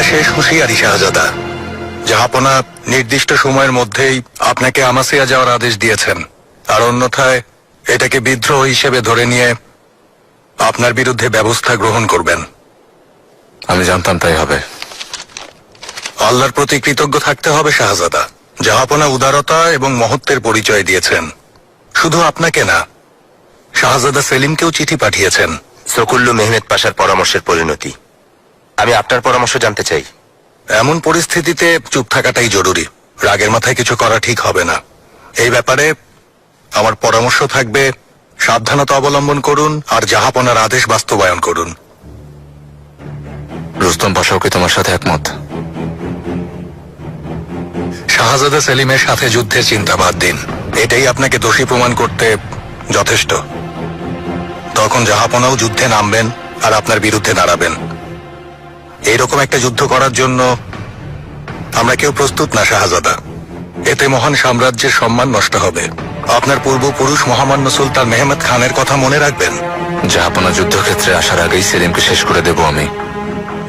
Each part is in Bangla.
শেষ হুঁশিয়ারি শাহজাদা। জাহাপনা নির্দিষ্ট সময়ের মধ্যেই আপনাকে আমাসিয়া যাওয়ার আদেশ দিয়েছেন, আর অন্যথায় এটাকে বিদ্রোহ হিসেবে ধরে নিয়ে আপনার বিরুদ্ধে ব্যবস্থা গ্রহণ করবেন। আমি জানতাম তাই হবে। আল্লাহর প্রতি কৃতজ্ঞ থাকতে হবে শাহজাদা। জাহাপনা উদারতা এবং মহত্বের পরিচয় দিয়েছেন। শুধু আপনাকে না, শাহজাদা সেলিমকেও চিঠি পাঠিয়েছেন। সকুল্লু মেহমেদ পাশার পরামর্শের পরিণতি। আমি আপনার পরামর্শ জানতে চাই। এমন পরিস্থিতিতে চুপ থাকাটাই জরুরি। রাগের মাথায় কিছু করা ঠিক হবে না। এই ব্যাপারে আমার পরামর্শ থাকবে, সাবধানতা অবলম্বন করুন আর জাহাপনার আদেশ বাস্তবায়ন করুন। রুস্তম পাশাও কি তোমার সাথে একমত? শাহজাদা সেলিমের সাথে যুদ্ধের চিন্তা বাদ দিন। এটাই আপনাকে দোষী প্রমাণ করতে যথেষ্ট। তখন জাহাপনাও যুদ্ধে নামবেন আর আপনার বিরুদ্ধে দাঁড়াবেন। এইরকম একটা যুদ্ধ করার জন্য আমরা কেউ প্রস্তুত না শাহজাদা। এতে মহান সাম্রাজ্যের সম্মান নষ্ট হবে। আপনার পূর্বপুরুষ মহামান্য সুলতান মেহমেদ খানের কথা মনে রাখবেন। জাহাপনা যুদ্ধক্ষেত্রে আসার আগেই সেলিমকে শেষ করে দেব আমি।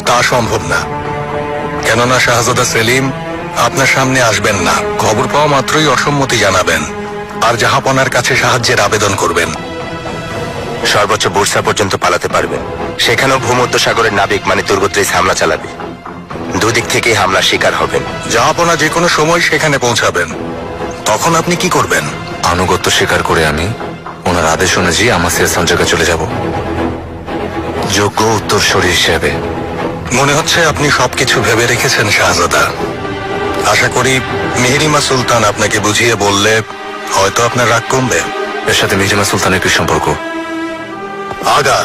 তা সম্ভব না, কেননা শাহজাদা সেলিম আপনার সামনে আসবেন না। খবর পাওয়া মাত্রই অসম্মতি জানাবেন আর জাহাপনার কাছে সাহায্যের আবেদন করবেন। সর্বোচ্চ বুরসা পর্যন্ত পালাতে পারবেন। সেখানেও ভূমধ্য সাগরের নাবিক মানে তুর্গত্রিস হামলা চালাবে। দুদিক থেকেই হামলার শিকার হবেন। জাহাপনা যে কোনো সময় সেখানে পৌঁছাবেন। তখন আপনি কি করবেন? আনুগত্য স্বীকার করে আমি ওনার আদেশ অনুযায়ী আমাসিয়া সঞ্জকে চলে যাব, যোগ্য উত্তরসূরি হিসেবে। মনে হচ্ছে আপনি সবকিছু ভেবে রেখেছেন শাহজাদা। আশা করি মেহেরিমা সুলতান আপনাকে বুঝিয়ে বললে হয়তো আপনার রাগ কমবে। এর সাথে মিহিরিমা সুলতানের কি সম্পর্ক? আগা